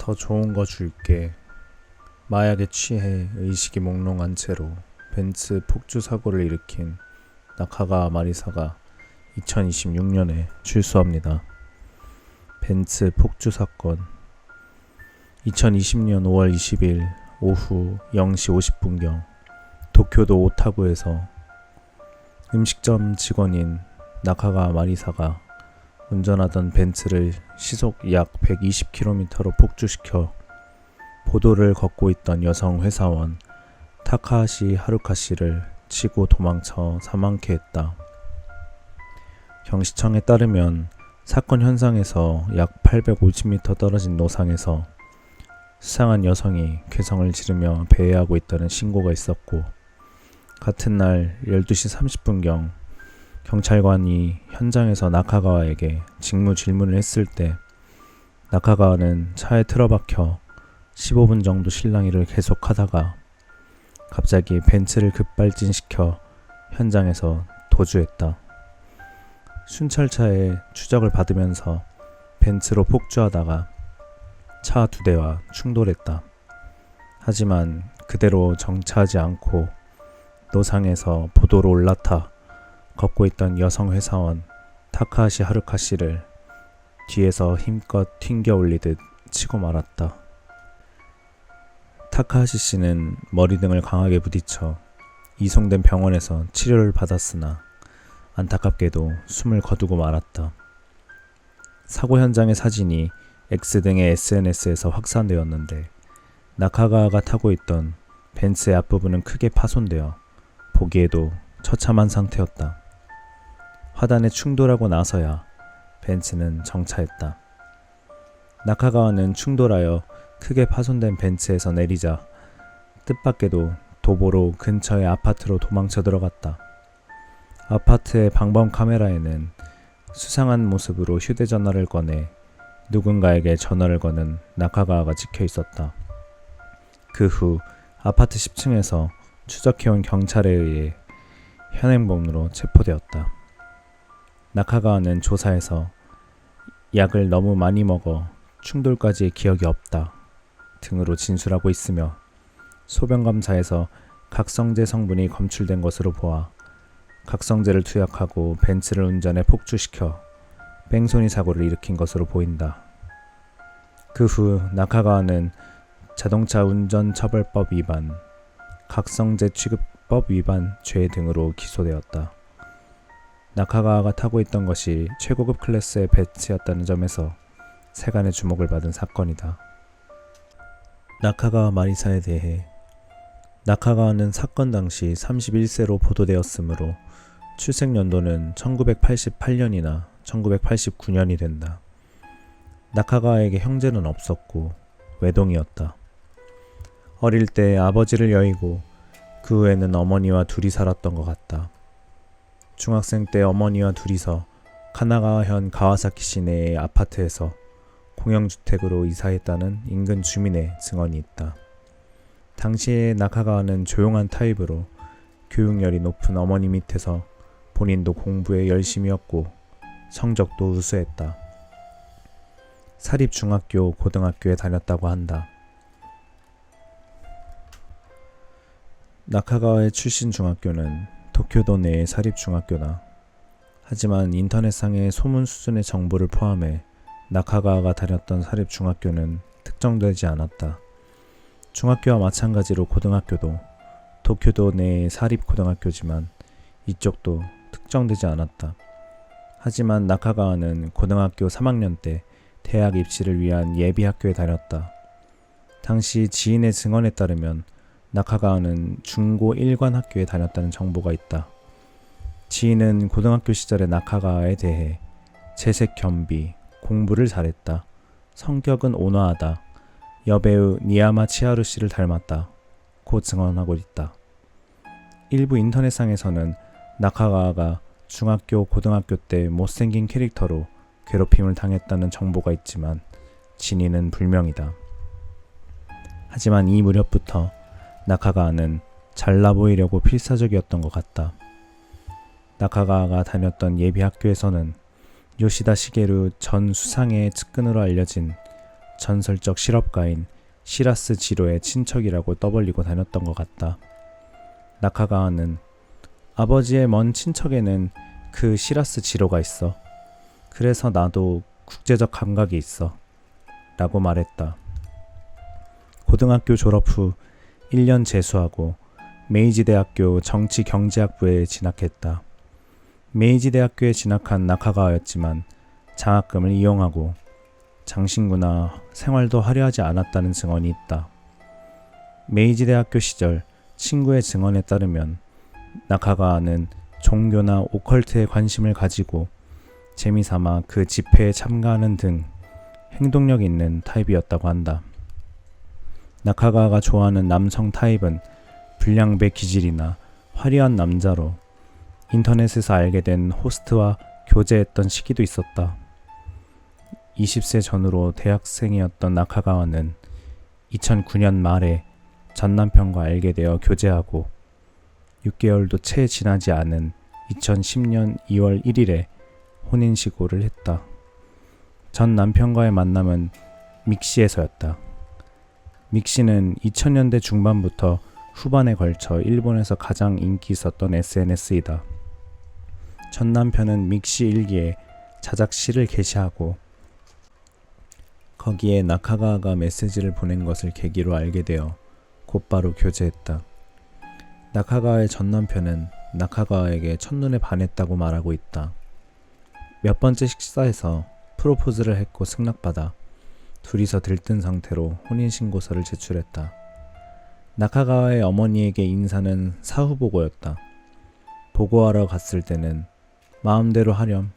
더 좋은 거 줄게. 마약에 취해 의식이 몽롱한 채로 벤츠 폭주 사고를 일으킨 나카가 마리사가 2026년에 출소합니다. 벤츠 폭주 사건. 2020년 5월 20일 오후 0시 50분경 도쿄도 오타구에서 음식점 직원인 나카가 마리사가 운전하던 벤츠를 시속 약 120km로 폭주시켜 보도를 걷고 있던 여성 회사원 타카하시 하루카 씨를 치고 도망쳐 사망케 했다. 경시청에 따르면 사건 현장에서 약 850m 떨어진 노상에서 수상한 여성이 괴성을 지르며 배회하고 있다는 신고가 있었고, 같은 날 12시 30분경 경찰관이 현장에서 나카가와에게 직무 질문을 했을 때 나카가와는 차에 틀어박혀 15분 정도 실랑이를 계속하다가 갑자기 벤츠를 급발진시켜 현장에서 도주했다. 순찰차에 추적을 받으면서 벤츠로 폭주하다가 차 2대와 충돌했다. 하지만 그대로 정차하지 않고 노상에서 보도로 올라타 걷고 있던 여성 회사원 타카하시 하루카 씨를 뒤에서 힘껏 튕겨 올리듯 치고 말았다. 타카하시 씨는 머리 등을 강하게 부딪혀 이송된 병원에서 치료를 받았으나 안타깝게도 숨을 거두고 말았다. 사고 현장의 사진이 X 등의 SNS에서 확산되었는데 나카가와가 타고 있던 벤츠의 앞부분은 크게 파손되어 보기에도 처참한 상태였다. 화단에 충돌하고 나서야 벤츠는 정차했다. 나카가와는 충돌하여 크게 파손된 벤츠에서 내리자 뜻밖에도 도보로 근처의 아파트로 도망쳐 들어갔다. 아파트의 방범 카메라에는 수상한 모습으로 휴대전화를 꺼내 누군가에게 전화를 거는 나카가와가 찍혀 있었다. 그 후 아파트 10층에서 추적해온 경찰에 의해 현행범으로 체포되었다. 나카가와는 조사에서 약을 너무 많이 먹어 충돌까지의 기억이 없다 등으로 진술하고 있으며, 소변검사에서 각성제 성분이 검출된 것으로 보아 각성제를 투약하고 벤츠를 운전해 폭주시켜 뺑소니 사고를 일으킨 것으로 보인다. 그 후 나카가와는 자동차 운전처벌법 위반, 각성제 취급법 위반 죄 등으로 기소되었다. 나카가와가 타고 있던 것이 최고급 클래스의 벤츠였다는 점에서 세간의 주목을 받은 사건이다. 나카가와 마리사에 대해. 나카가와는 사건 당시 31세로 보도되었으므로 출생 연도는 1988년이나 1989년이 된다. 나카가와에게 형제는 없었고 외동이었다. 어릴 때 아버지를 여의고 그 후에는 어머니와 둘이 살았던 것 같다. 중학생 때 어머니와 둘이서 카나가와현 가와사키 시내의 아파트에서 공영주택으로 이사했다는 인근 주민의 증언이 있다. 당시에 나카가와는 조용한 타입으로 교육열이 높은 어머니 밑에서 본인도 공부에 열심이었고 성적도 우수했다. 사립중학교, 고등학교에 다녔다고 한다. 나카가와의 출신 중학교는 도쿄도 내의 사립중학교다. 하지만 인터넷상의 소문 수준의 정보를 포함해 나카가와가 다녔던 사립중학교는 특정되지 않았다. 중학교와 마찬가지로 고등학교도 도쿄도 내의 사립고등학교지만 이쪽도 특정되지 않았다. 하지만 나카가와는 고등학교 3학년 때 대학 입시를 위한 예비학교에 다녔다. 당시 지인의 증언에 따르면 나카가와는 중고 일관학교에 다녔다는 정보가 있다. 지인은 고등학교 시절의 나카가와에 대해 재색 겸비, 공부를 잘했다, 성격은 온화하다, 여배우 니야마 치하루 씨를 닮았다 고 증언하고 있다. 일부 인터넷상에서는 나카가와가 중학교, 고등학교 때 못생긴 캐릭터로 괴롭힘을 당했다는 정보가 있지만 진위는 불명이다. 하지만 이 무렵부터 나카가와는 잘나 보이려고 필사적이었던 것 같다. 나카가와가 다녔던 예비 학교에서는 요시다 시게루 전 수상의 측근으로 알려진 전설적 실업가인 시라스 지로의 친척이라고 떠벌리고 다녔던 것 같다. 나카가와는 아버지의 먼 친척에는 그 시라스 지로가 있어. 그래서 나도 국제적 감각이 있어. 라고 말했다. 고등학교 졸업 후 1년 재수하고 메이지 대학교 정치경제학부에 진학했다. 메이지 대학교에 진학한 나카가와였지만 장학금을 이용하고 장신구나 생활도 화려하지 않았다는 증언이 있다. 메이지 대학교 시절 친구의 증언에 따르면 나카가와는 종교나 오컬트에 관심을 가지고 재미삼아 그 집회에 참가하는 등 행동력 있는 타입이었다고 한다. 나카가와가 좋아하는 남성 타입은 불량배 기질이나 화려한 남자로 인터넷에서 알게 된 호스트와 교제했던 시기도 있었다. 20세 전후로 대학생이었던 나카가와는 2009년 말에 전 남편과 알게 되어 교제하고 6개월도 채 지나지 않은 2010년 2월 1일에 혼인신고를 했다. 전 남편과의 만남은 믹시에서였다. 믹시는 2000년대 중반부터 후반에 걸쳐 일본에서 가장 인기 있었던 SNS이다. 전 남편은 믹시 일기에 자작시를 게시하고 거기에 나카가와가 메시지를 보낸 것을 계기로 알게 되어 곧바로 교제했다. 나카가와의 전 남편은 나카가와에게 첫눈에 반했다고 말하고 있다. 몇 번째 식사에서 프로포즈를 했고 승낙받아 둘이서 들뜬 상태로 혼인신고서를 제출했다. 나카가와의 어머니에게 인사는 사후보고였다. 보고하러 갔을 때는 마음대로 하렴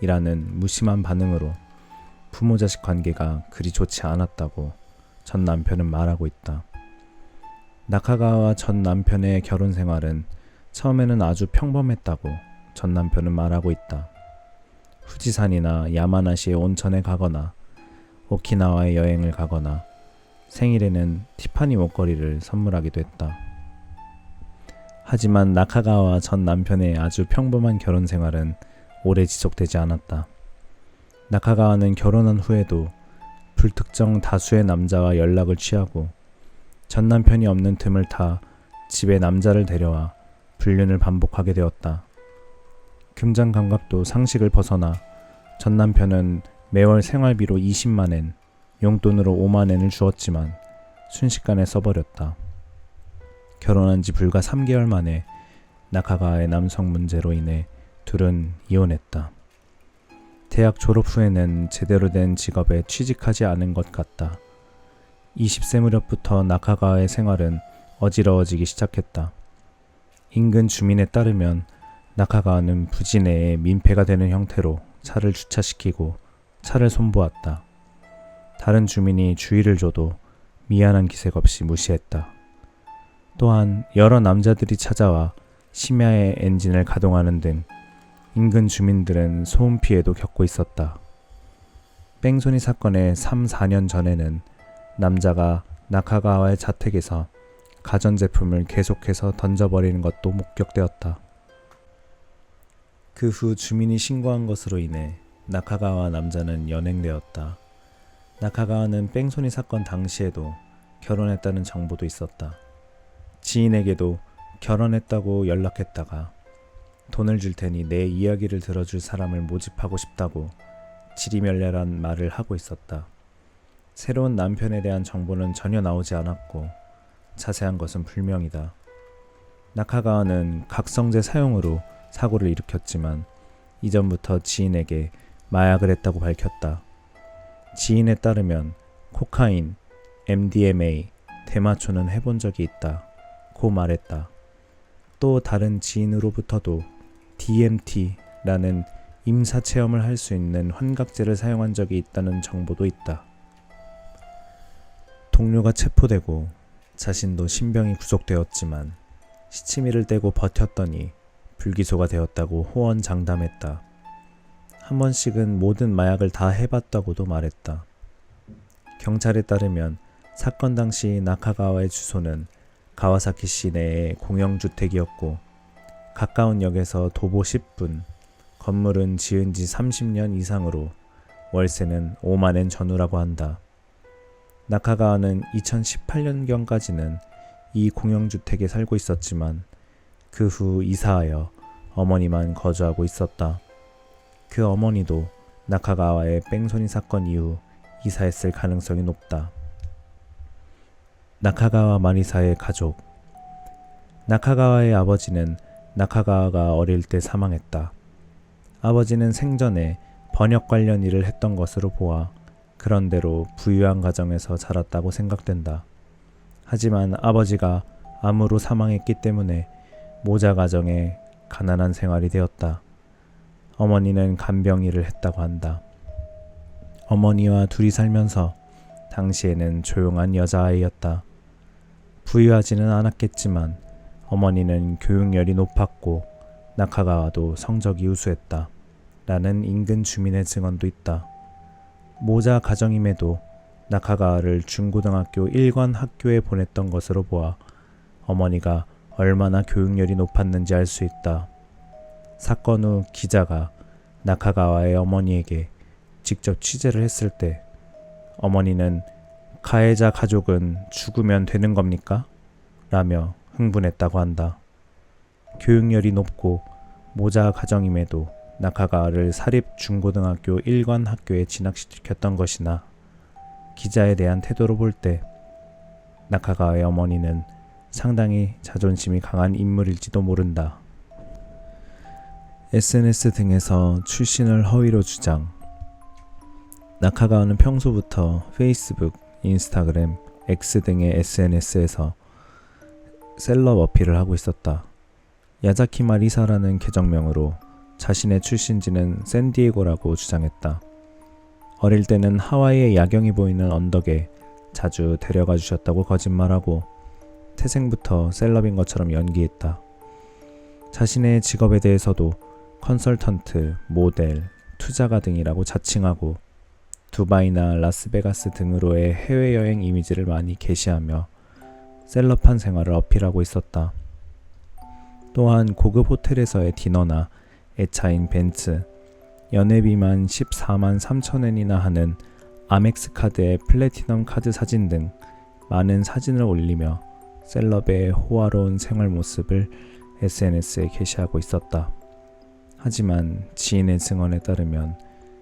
이라는 무심한 반응으로 부모 자식 관계가 그리 좋지 않았다고 전 남편은 말하고 있다. 나카가와 전 남편의 결혼 생활은 처음에는 아주 평범했다고 전 남편은 말하고 있다. 후지산이나 야마나시의 온천에 가거나 오키나와에 여행을 가거나 생일에는 티파니 목걸이를 선물하기도 했다. 하지만 나카가와 전 남편의 아주 평범한 결혼 생활은 오래 지속되지 않았다. 나카가와는 결혼한 후에도 불특정 다수의 남자와 연락을 취하고 전 남편이 없는 틈을 타 집에 남자를 데려와 불륜을 반복하게 되었다. 금전 감각도 상식을 벗어나 전 남편은 매월 생활비로 20만엔, 용돈으로 5만엔을 주었지만 순식간에 써버렸다. 결혼한 지 불과 3개월 만에 나카가와의 남성 문제로 인해 둘은 이혼했다. 대학 졸업 후에는 제대로 된 직업에 취직하지 않은 것 같다. 20세 무렵부터 나카가와의 생활은 어지러워지기 시작했다. 인근 주민에 따르면 나카가와는 부지 내에 민폐가 되는 형태로 차를 주차시키고 차를 손보았다. 다른 주민이 주의를 줘도 미안한 기색 없이 무시했다. 또한 여러 남자들이 찾아와 심야에 엔진을 가동하는 등 인근 주민들은 소음 피해도 겪고 있었다. 뺑소니 사건의 3, 4년 전에는 남자가 나카가와의 자택에서 가전제품을 계속해서 던져버리는 것도 목격되었다. 그 후 주민이 신고한 것으로 인해 나카가와 남자는 연행되었다. 나카가와는 뺑소니 사건 당시에도 결혼했다는 정보도 있었다. 지인에게도 결혼했다고 연락했다가 돈을 줄 테니 내 이야기를 들어줄 사람을 모집하고 싶다고 지리멸렬한 말을 하고 있었다. 새로운 남편에 대한 정보는 전혀 나오지 않았고 자세한 것은 불명이다. 나카가와는 각성제 사용으로 사고를 일으켰지만 이전부터 지인에게 마약을 했다고 밝혔다. 지인에 따르면 코카인, MDMA, 대마초는 해본 적이 있다 고 말했다. 또 다른 지인으로부터도 DMT라는 임사체험을 할 수 있는 환각제를 사용한 적이 있다는 정보도 있다. 동료가 체포되고 자신도 신병이 구속되었지만 시치미를 떼고 버텼더니 불기소가 되었다고 호언장담했다. 한 번씩은 모든 마약을 다 해봤다고도 말했다. 경찰에 따르면 사건 당시 나카가와의 주소는 가와사키 시내의 공영주택이었고 가까운 역에서 도보 10분, 건물은 지은 지 30년 이상으로 월세는 5만엔 전후라고 한다. 나카가와는 2018년경까지는 이 공영주택에 살고 있었지만 그 후 이사하여 어머니만 거주하고 있었다. 그 어머니도 나카가와의 뺑소니 사건 이후 이사했을 가능성이 높다. 나카가와 마리사의 가족. 나카가와의 아버지는 나카가와가 어릴 때 사망했다. 아버지는 생전에 번역 관련 일을 했던 것으로 보아 그런대로 부유한 가정에서 자랐다고 생각된다. 하지만 아버지가 암으로 사망했기 때문에 모자 가정에 가난한 생활이 되었다. 어머니는 간병 일을 했다고 한다. 어머니와 둘이 살면서 당시에는 조용한 여자아이였다. 부유하지는 않았겠지만 어머니는 교육열이 높았고 나카가와도 성적이 우수했다. 라는 인근 주민의 증언도 있다. 모자 가정임에도 나카가와를 중고등학교 일관 학교에 보냈던 것으로 보아 어머니가 얼마나 교육열이 높았는지 알 수 있다. 사건 후 기자가 나카가와의 어머니에게 직접 취재를 했을 때 어머니는 가해자 가족은 죽으면 되는 겁니까? 라며 흥분했다고 한다. 교육열이 높고 모자 가정임에도 나카가와를 사립 중고등학교 일관 학교에 진학시켰던 것이나 기자에 대한 태도로 볼 때 나카가와의 어머니는 상당히 자존심이 강한 인물일지도 모른다. SNS 등에서 출신을 허위로 주장. 나카가와는 평소부터 페이스북, 인스타그램, X 등의 SNS에서 셀럽 어필을 하고 있었다. 야자키 마리사라는 계정명으로 자신의 출신지는 샌디에고라고 주장했다. 어릴 때는 하와이의 야경이 보이는 언덕에 자주 데려가 주셨다고 거짓말하고 태생부터 셀럽인 것처럼 연기했다. 자신의 직업에 대해서도 컨설턴트, 모델, 투자가 등이라고 자칭하고 두바이나 라스베가스 등으로의 해외여행 이미지를 많이 게시하며 셀럽한 생활을 어필하고 있었다. 또한 고급 호텔에서의 디너나 애차인 벤츠, 연회비만 14만 3천엔이나 하는 아멕스 카드의 플래티넘 카드 사진 등 많은 사진을 올리며 셀럽의 호화로운 생활 모습을 SNS에 게시하고 있었다. 하지만 지인의 증언에 따르면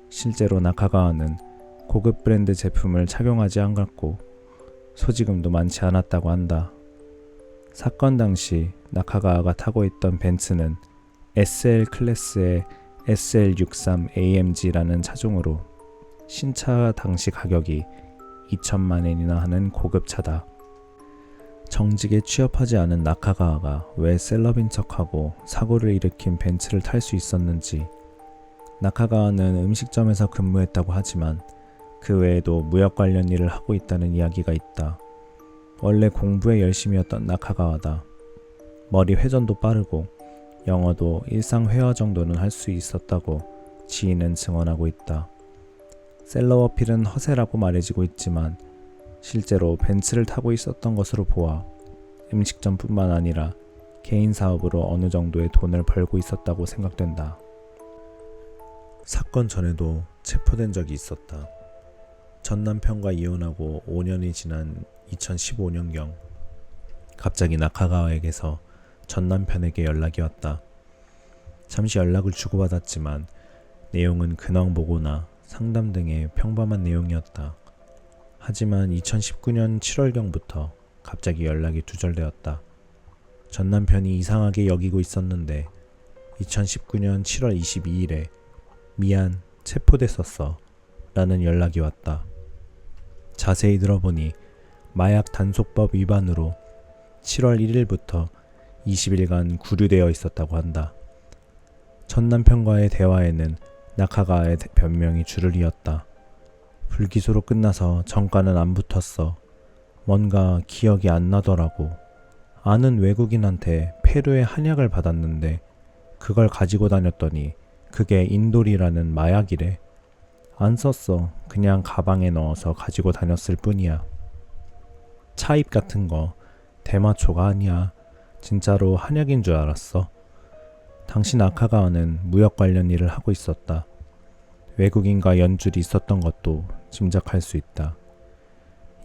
실제로 나카가와는 고급 브랜드 제품을 착용하지 않았고 소지금도 많지 않았다고 한다. 사건 당시 나카가와가 타고 있던 벤츠는 SL 클래스의 SL63AMG라는 차종으로 신차 당시 가격이 2천만 엔이나 하는 고급차다. 정직에 취업하지 않은 나카가와가 왜 셀럽인 척하고 사고를 일으킨 벤츠를 탈 수 있었는지. 나카가와는 음식점에서 근무했다고 하지만 그 외에도 무역 관련 일을 하고 있다는 이야기가 있다. 원래 공부에 열심이었던 나카가와다. 머리 회전도 빠르고 영어도 일상 회화 정도는 할 수 있었다고 지인은 증언하고 있다. 셀럽 어필은 허세라고 말해지고 있지만 실제로 벤츠를 타고 있었던 것으로 보아 음식점뿐만 아니라 개인 사업으로 어느 정도의 돈을 벌고 있었다고 생각된다. 사건 전에도 체포된 적이 있었다. 전 남편과 이혼하고 5년이 지난 2015년경 갑자기 나카가와에게서 전 남편에게 연락이 왔다. 잠시 연락을 주고받았지만 내용은 근황보고나 상담 등의 평범한 내용이었다. 하지만 2019년 7월경부터 갑자기 연락이 두절되었다. 전 남편이 이상하게 여기고 있었는데 2019년 7월 22일에 미안, 체포됐었어 라는 연락이 왔다. 자세히 들어보니 마약 단속법 위반으로 7월 1일부터 20일간 구류되어 있었다고 한다. 전 남편과의 대화에는 나카가와의 변명이 줄을 이었다. 불기소로 끝나서 정가는 안 붙었어. 뭔가 기억이 안 나더라고. 아는 외국인한테 페루의 한약을 받았는데 그걸 가지고 다녔더니 그게 인돌이라는 마약이래. 안 썼어. 그냥 가방에 넣어서 가지고 다녔을 뿐이야. 차입 같은 거 대마초가 아니야. 진짜로 한약인 줄 알았어. 당시 나카가와는 무역 관련 일을 하고 있었다. 외국인과 연줄이 있었던 것도 짐작할 수 있다.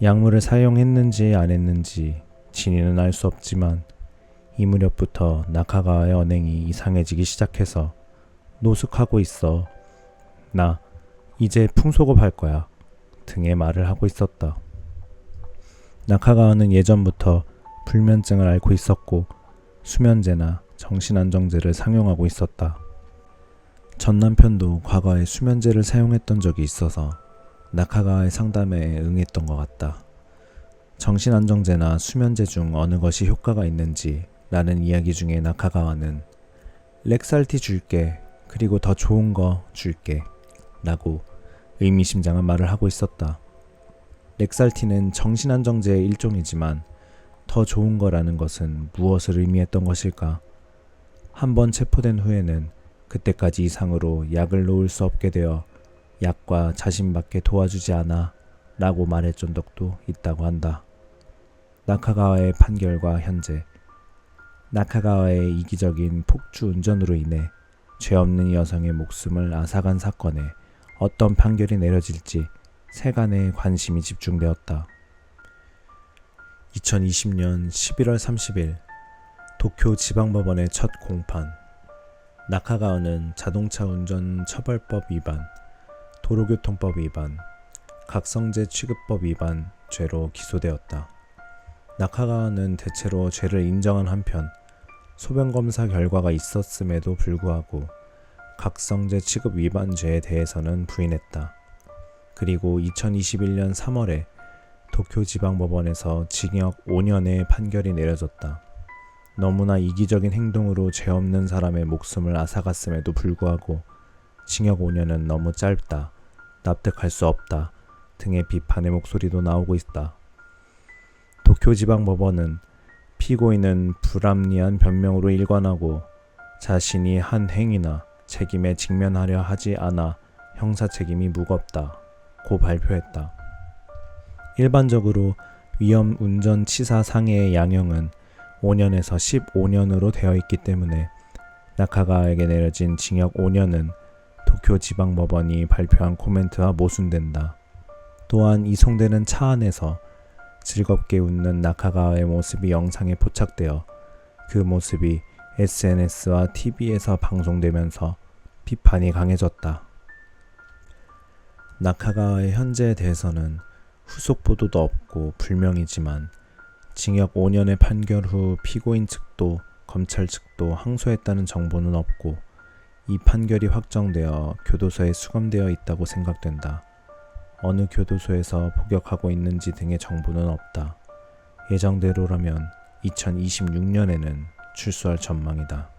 약물을 사용했는지 안 했는지 진이는 알 수 없지만 이 무렵부터 나카가와의 언행이 이상해지기 시작해서 노숙하고 있어. 나 이제 풍속업할 거야. 등의 말을 하고 있었다. 나카가와는 예전부터 불면증을 앓고 있었고 수면제나 정신안정제를 상용하고 있었다. 전 남편도 과거에 수면제를 사용했던 적이 있어서 나카가와의 상담에 응했던 것 같다. 정신안정제나 수면제 중 어느 것이 효과가 있는지 라는 이야기 중에 나카가와는 렉살티 줄게, 그리고 더 좋은 거 줄게 라고 의미심장한 말을 하고 있었다. 렉살티는 정신안정제의 일종이지만 더 좋은 거라는 것은 무엇을 의미했던 것일까? 한번 체포된 후에는 그때까지 이상으로 약을 놓을 수 없게 되어 약과 자신밖에 도와주지 않아 라고 말했던 적도 있다고 한다. 나카가와의 판결과 현재, 나카가와의 이기적인 폭주 운전으로 인해 죄 없는 여성의 목숨을 앗아간 사건에 어떤 판결이 내려질지 세간의 관심이 집중되었다. 2020년 11월 30일 도쿄 지방법원의 첫 공판. 나카가와는 자동차 운전 처벌법 위반, 도로교통법 위반, 각성제 취급법 위반 죄로 기소되었다. 나카가와는 대체로 죄를 인정한 한편 소변검사 결과가 있었음에도 불구하고 각성제 취급 위반 죄에 대해서는 부인했다. 그리고 2021년 3월에 도쿄지방법원에서 징역 5년의 판결이 내려졌다. 너무나 이기적인 행동으로 죄 없는 사람의 목숨을 앗아갔음에도 불구하고 징역 5년은 너무 짧다, 납득할 수 없다 등의 비판의 목소리도 나오고 있다. 도쿄지방법원은 피고인은 불합리한 변명으로 일관하고 자신이 한 행위나 책임에 직면하려 하지 않아 형사 책임이 무겁다 고 발표했다. 일반적으로 위험 운전 치사 상해의 양형은 5년에서 15년으로 되어 있기 때문에 나카가와에게 내려진 징역 5년은 도쿄지방법원이 발표한 코멘트와 모순된다. 또한 이송되는 차 안에서 즐겁게 웃는 나카가와의 모습이 영상에 포착되어 그 모습이 SNS와 TV에서 방송되면서 비판이 강해졌다. 나카가와의 현재에 대해서는 후속 보도도 없고 불명이지만 징역 5년의 판결 후 피고인 측도 검찰 측도 항소했다는 정보는 없고 이 판결이 확정되어 교도소에 수감되어 있다고 생각된다. 어느 교도소에서 복역하고 있는지 등의 정보는 없다. 예정대로라면 2026년에는 출소할 전망이다.